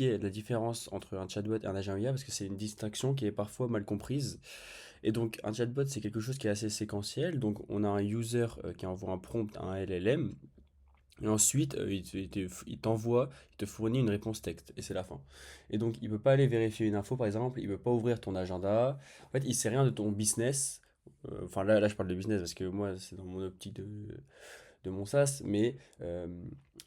la différence entre un chatbot et un agent IA parce que c'est une distinction qui est parfois mal comprise. Et donc, un chatbot, c'est quelque chose qui est assez séquentiel. Donc, on a un user qui envoie un prompt à un LLM. Et ensuite, il t'envoie, il te fournit une réponse texte, et c'est la fin. Et donc, il peut pas aller vérifier une info, par exemple, il peut pas ouvrir ton agenda. En fait, il sait rien de ton business. Enfin, là, je parle de business parce que moi, c'est dans mon optique de mon SaaS, mais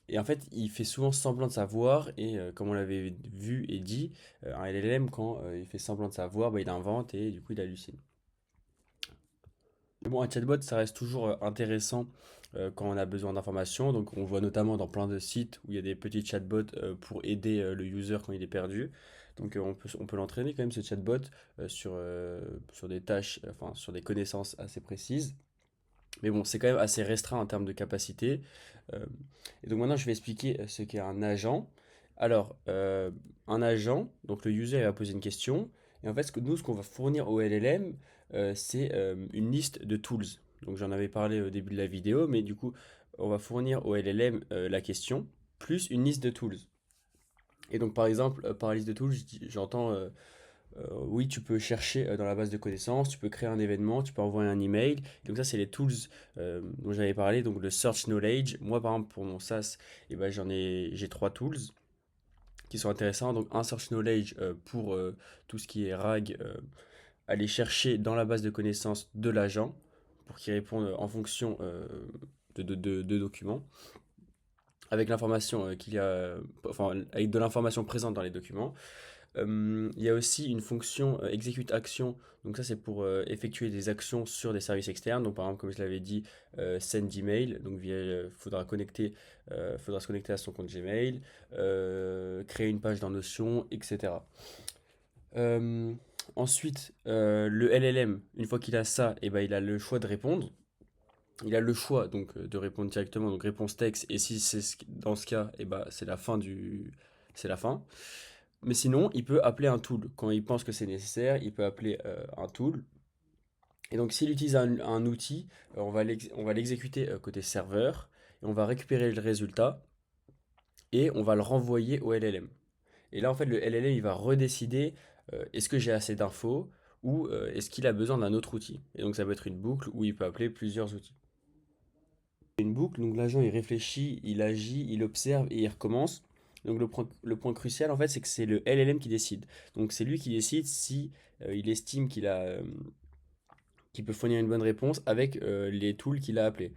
et en fait, il fait souvent semblant de savoir, et comme on l'avait vu et dit, un LLM, quand il fait semblant de savoir, bah, il invente et du coup, il hallucine. Mais bon, un chatbot, ça reste toujours intéressant quand on a besoin d'informations. Donc, on voit notamment dans plein de sites où il y a des petits chatbots pour aider le user quand il est perdu. Donc, on peut l'entraîner quand même, ce chatbot, sur des tâches, enfin, sur des connaissances assez précises. Mais bon, c'est quand même assez restreint en termes de capacité. Euh, et donc, maintenant, je vais expliquer ce qu'est un agent. Alors, un agent, donc le user il va poser une question. Et en fait, ce qu'on va fournir au LLM, c'est une liste de tools. Donc j'en avais parlé au début de la vidéo, mais du coup, on va fournir au LLM la question, plus une liste de tools. Et donc par exemple, par liste de tools, j'entends, oui, tu peux chercher dans la base de connaissances, tu peux créer un événement, tu peux envoyer un email. Donc ça, c'est les tools dont j'avais parlé, donc le search knowledge. Moi, par exemple, pour mon SaaS, eh ben, j'ai trois tools qui sont intéressants. Donc un search knowledge pour tout ce qui est RAG, aller chercher dans la base de connaissances de l'agent pour qu'il réponde en fonction de documents, avec l'information qu'il y a, enfin avec de l'information présente dans les documents. Il y a aussi une fonction execute action. Donc ça c'est pour effectuer des actions sur des services externes. Donc par exemple comme je l'avais dit, send email. Donc faudra se connecter à son compte Gmail, créer une page dans Notion, etc. Euh, Ensuite, le LLM, une fois qu'il a ça, et ben, il a le choix de répondre. Il a le choix donc de répondre directement, donc réponse texte. Et si dans ce cas, et ben, c'est la fin. Mais sinon, il peut appeler un tool. Quand il pense que c'est nécessaire, il peut appeler un tool. Et donc, s'il utilise un outil, on va l'exécuter côté serveur. Et on va récupérer le résultat. Et on va le renvoyer au LLM. Et là, en fait, le LLM, il va redécider est-ce que j'ai assez d'infos ou est-ce qu'il a besoin d'un autre outil. Et donc, ça peut être une boucle où il peut appeler plusieurs outils. Une boucle, donc l'agent, il réfléchit, il agit, il observe et il recommence. Donc, le point crucial, en fait, c'est que c'est le LLM qui décide. Donc, c'est lui qui décide si il estime qu'il peut fournir une bonne réponse avec les tools qu'il a appelés.